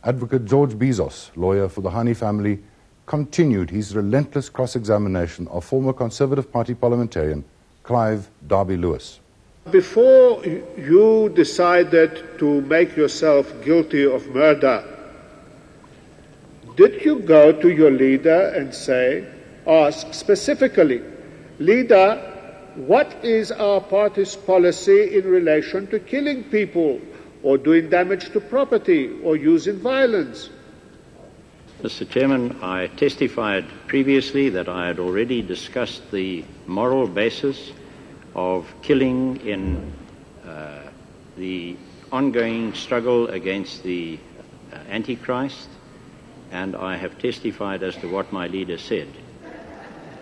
Advocate George Bezos, lawyer for the Hani family, continued his relentless cross-examination of former Conservative Party parliamentarian Clive Derby-Lewis. Before you decided to make yourself guilty of murder, did you go to your leader and ask specifically, Leader, what is our party's policy in relation to killing people or doing damage to property or using violence? Mr. Chairman, I testified previously that I had already discussed the moral basis of killing in the ongoing struggle against the Antichrist, and I have testified as to what my leader said.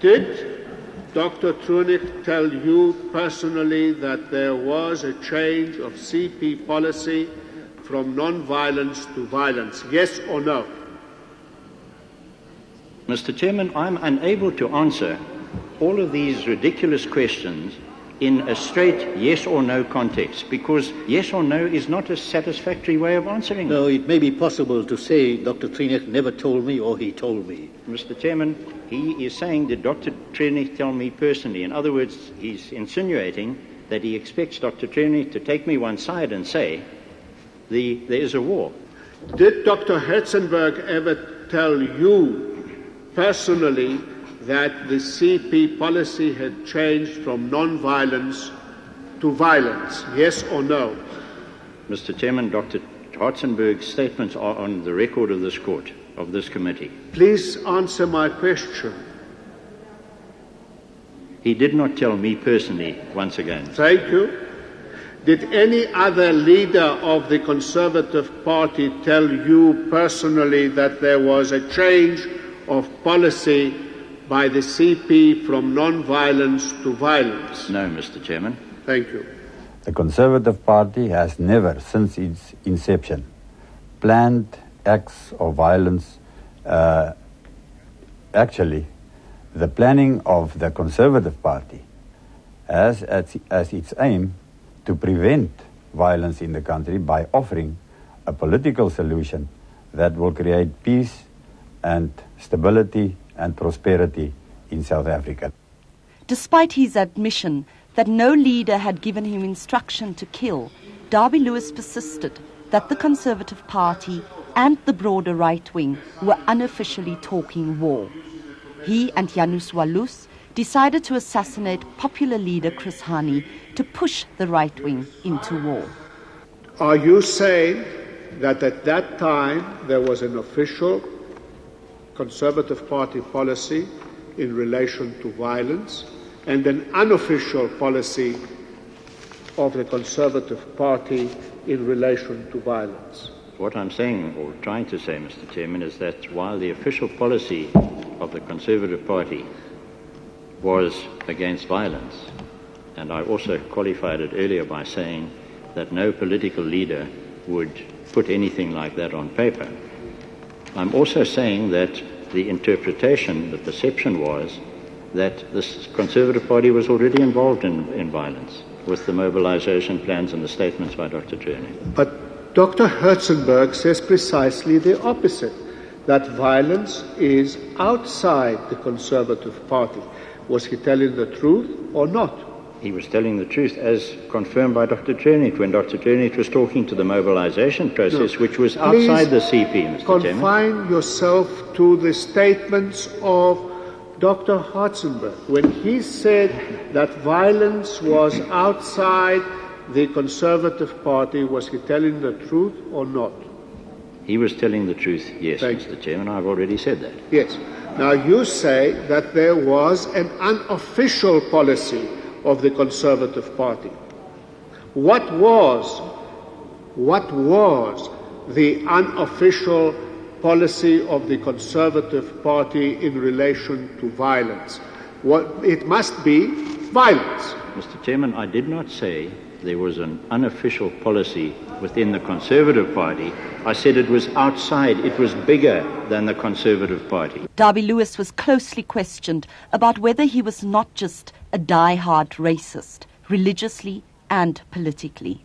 Did Dr. Trunick tell you personally that there was a change of CP policy from non-violence to violence, yes or no? Mr. Chairman, I'm unable to answer all of these ridiculous questions in a straight yes or no context, because yes or no is not a satisfactory way of answering. No, it may be possible to say Dr. Trunick never told me or he told me. Mr. Chairman, he is saying that Dr. Trunick tell me personally. In other words, he's insinuating that he expects Dr. Trunick to take me one side and say there is a war. Did Dr. Herzenberg ever tell you personally that the CP policy had changed from non-violence to violence, yes or no? Mr. Chairman, Dr. Hartzenberg's statements are on the record of this court, of this committee. Please answer my question. He did not tell me personally, once again. Thank you. Did any other leader of the Conservative Party tell you personally that there was a change of policy by the CP from non-violence to violence? No, Mr. Chairman. Thank you. The Conservative Party has never, since its inception, planned acts of violence. Actually, the planning of the Conservative Party has as its aim to prevent violence in the country by offering a political solution that will create peace and stability and prosperity in South Africa. Despite his admission that no leader had given him instruction to kill, Derby-Lewis persisted that the Conservative Party and the broader right wing were unofficially talking war. He and Janus Walus decided to assassinate popular leader Chris Hani to push the right wing into war. Are you saying that at that time there was an official Conservative Party policy in relation to violence and an unofficial policy of the Conservative Party in relation to violence? What I'm saying, or trying to say, Mr. Chairman, is that while the official policy of the Conservative Party was against violence, and I also qualified it earlier by saying that no political leader would put anything like that on paper, I'm also saying that the interpretation, the perception was that the Conservative Party was already involved in violence with the mobilization plans and the statements by Dr. Trunick. But Dr. Herzenberg says precisely the opposite, that violence is outside the Conservative Party. Was he telling the truth or not? He was telling the truth as confirmed by Dr. Trunick when Dr. Trunick was talking to the mobilization process, which was outside the CP, Mr. Chairman. Confine yourself to the statements of Dr. Hartzenberg. When he said that violence was outside the Conservative Party, was he telling the truth or not? He was telling the truth, yes, Mr. Chairman. I've already said that. Yes. Now you say that there was an unofficial policy of the Conservative Party. What was the unofficial policy of the Conservative Party in relation to violence? It must be violence. Mr. Chairman, I did not say there was an unofficial policy within the Conservative Party. I said it was outside, it was bigger than the Conservative Party. Derby-Lewis was closely questioned about whether he was not just a die-hard racist, religiously and politically.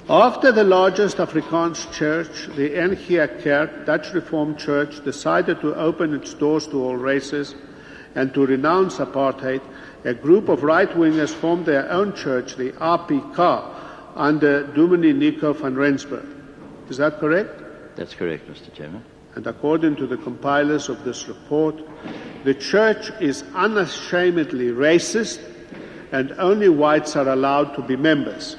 After the largest Afrikaans church, the NG Kerk, Dutch Reformed Church, decided to open its doors to all races and to renounce apartheid, a group of right-wingers formed their own church, the APK, under Dominee Nico van Rensburg. Is that correct? That's correct, Mr. Chairman. And according to the compilers of this report, the church is unashamedly racist and only whites are allowed to be members.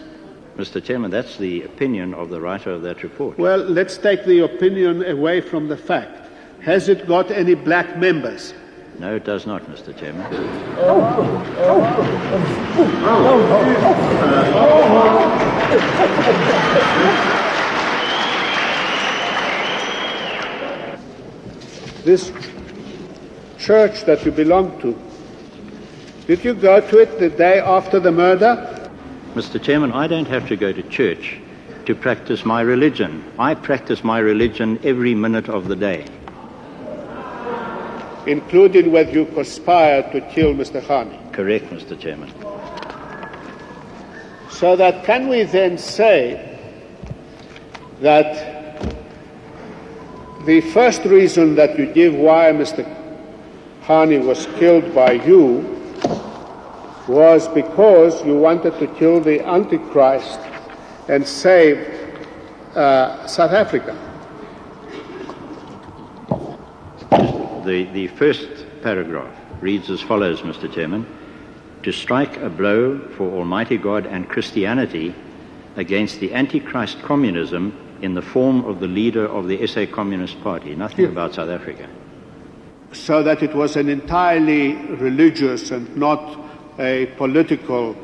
Mr. Chairman, that's the opinion of the writer of that report. Well, let's take the opinion away from the fact. Has it got any black members? No, it does not, Mr. Chairman. This church that you belong to, did you go to it the day after the murder? Mr. Chairman, I don't have to go to church to practice my religion. I practice my religion every minute of the day. Including when you conspired to kill Mr. Hani. Correct, Mr. Chairman. So that can we then say that the first reason that you give why Mr. Hani was killed by you was because you wanted to kill the Antichrist and save South Africa? The first paragraph reads as follows, Mr. Chairman: to strike a blow for Almighty God and Christianity against the Antichrist communism in the form of the leader of the SA Communist Party. Nothing about South Africa. So that it was an entirely religious and not a political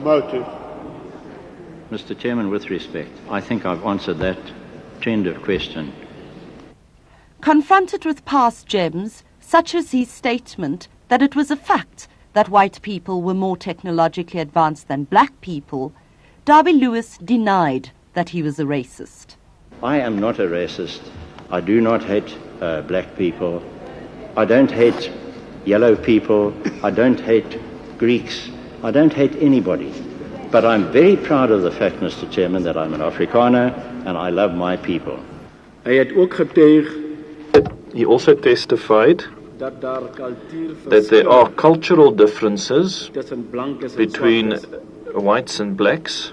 motive. Mr. Chairman, with respect, I think I've answered that trend of question. Confronted with past gems, such as his statement that it was a fact that white people were more technologically advanced than black people, Darby Lewis denied that he was a racist. I am not a racist. I do not hate black people. I don't hate yellow people. I don't hate Greeks. I don't hate anybody. But I'm very proud of the fact, Mr. Chairman, that I'm an Afrikaner and I love my people. He also testified that there are cultural differences between whites and blacks,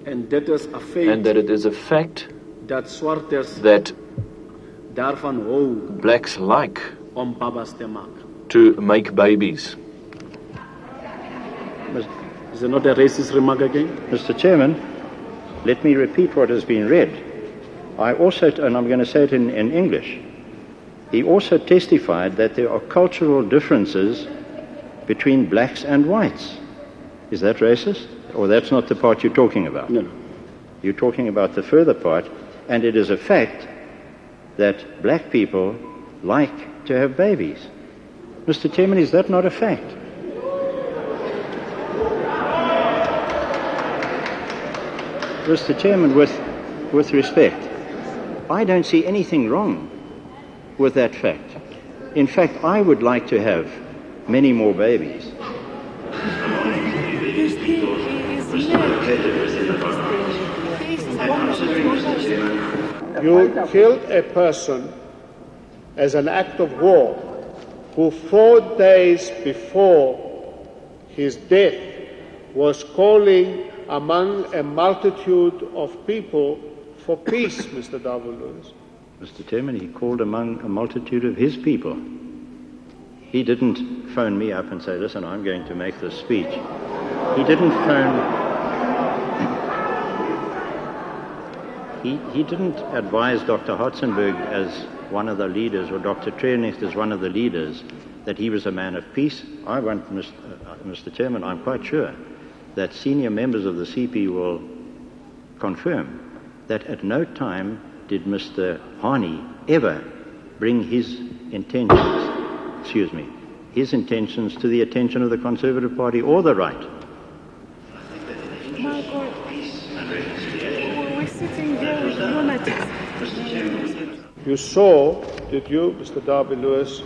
and that it is a fact that blacks like to make babies. Is it not a racist remark again? Mr. Chairman, let me repeat what has been read. I also, and I'm going to say it in English, he also testified that there are cultural differences between blacks and whites. Is that racist? Or that's not the part you're talking about? No. You're talking about the further part, and it is a fact that black people like to have babies. Mr. Chairman, is that not a fact? Mr. Chairman, with respect, I don't see anything wrong with that fact. In fact, I would like to have many more babies. You killed a person as an act of war who 4 days before his death was calling among a multitude of people for peace, Mr. Darby Lewis. Mr. Chairman, he called among a multitude of his people. He didn't phone me up and say, listen, I'm going to make this speech. He didn't phone... He didn't advise Dr. Hartzenberg as one of the leaders, or Dr. Trenecht as one of the leaders, that he was a man of peace. I want, Mr. Chairman, I'm quite sure that senior members of the CP will confirm that at no time did Mr. Hani ever bring his intentions to the attention of the Conservative Party or the right. Michael, we're sitting here with lunatics. You saw, did you, Mr. Darby Lewis,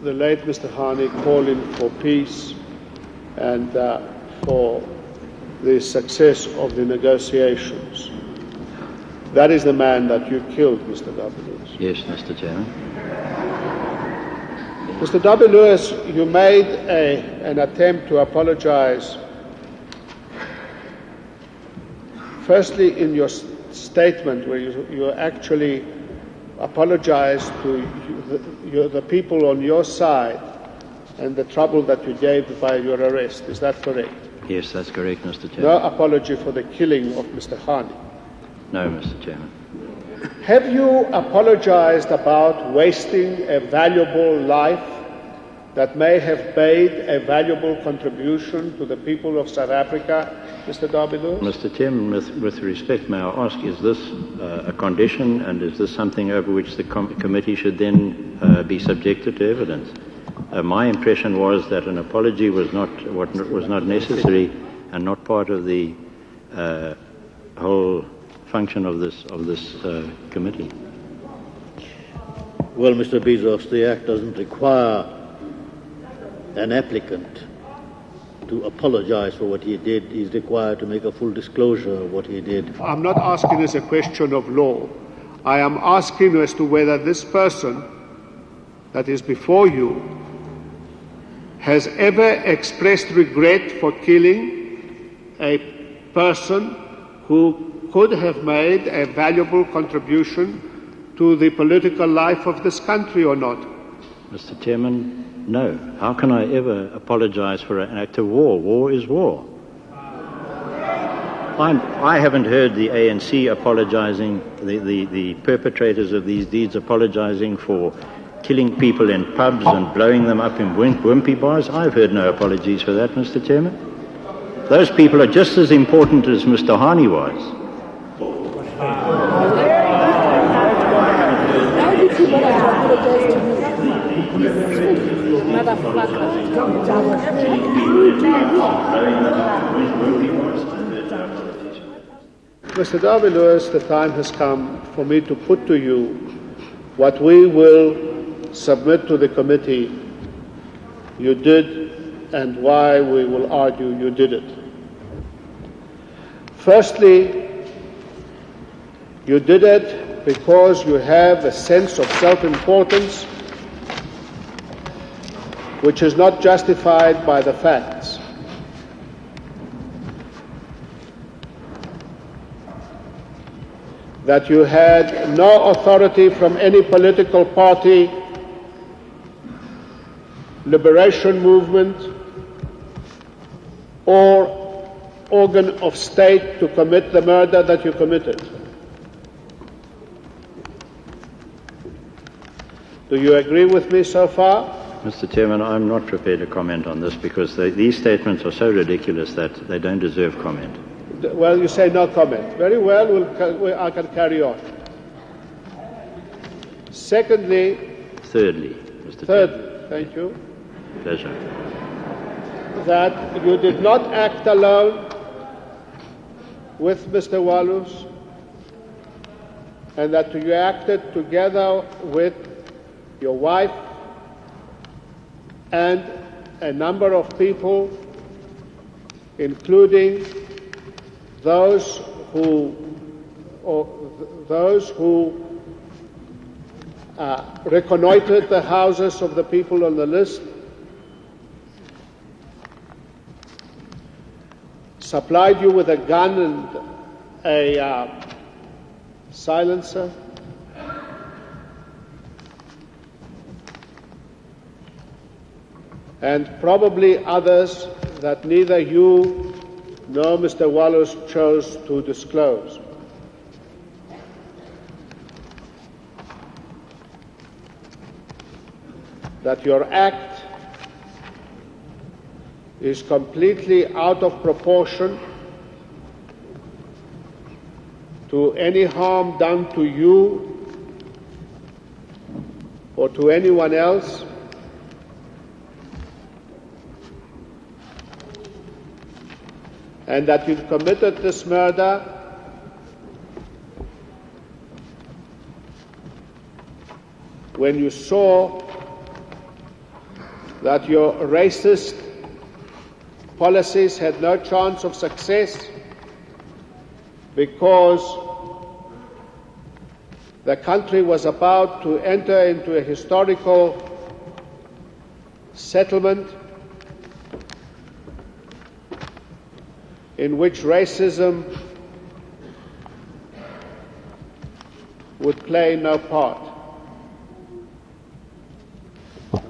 the late Mr. Hani calling for peace and for the success of the negotiations. That is the man that you killed, Mr. W. Yes, Mr. Chairman. Mr. W. Lewis, you made an attempt to apologize. Firstly, in your statement, where you actually apologized to the people on your side and the trouble that you gave by your arrest. Is that correct? Yes, that's correct, Mr. Chairman. No apology for the killing of Mr. Hani? No, Mr. Chairman. Have you apologized about wasting a valuable life that may have made a valuable contribution to the people of South Africa, Mr. Darby Lewis? Mr. Chairman, with respect, may I ask, is this a condition, and is this something over which the committee should then be subjected to evidence? My impression was that an apology was not necessary and not part of the whole function of this committee. Well, Mr. Bezos, the Act doesn't require an applicant to apologize for what he did. He's required to make a full disclosure of what he did. I'm not asking as a question of law. I am asking as to whether this person that is before you has ever expressed regret for killing a person who could have made a valuable contribution to the political life of this country or not? Mr. Chairman, no. How can I ever apologize for an act of war? War is war. I haven't heard the ANC apologizing, the perpetrators of these deeds apologizing for killing people in pubs and blowing them up in wimpy bars. I've heard no apologies for that, Mr. Chairman. Those people are just as important as Mr. Hani was. Mr. Darby Lewis, the time has come for me to put to you what we will submit to the committee you did and why we will argue you did it. Firstly, you did it because you have a sense of self-importance which is not justified by the facts. That you had no authority from any political party, liberation movement, or organ of state to commit the murder that you committed. Do you agree with me so far? Mr. Chairman, I'm not prepared to comment on this because these statements are so ridiculous that they don't deserve comment. Well, you say no comment. Very well, I can carry on. Thirdly, Mr. Chairman. Thank you. Pleasure. That you did not act alone with Mr. Walus, and that you acted together with your wife and a number of people, including those who reconnoitered the houses of the people on the list, supplied you with a gun and a silencer, and probably others that neither you nor Mr. Wallace chose to disclose. That your act is completely out of proportion to any harm done to you or to anyone else, and that you've committed this murder when you saw that your racist policies had no chance of success because the country was about to enter into a historical settlement in which racism would play no part.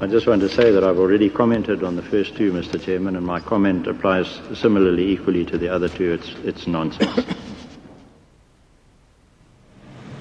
I just want to say that I've already commented on the first two, Mr. Chairman, and my comment applies similarly equally to the other two. It's nonsense.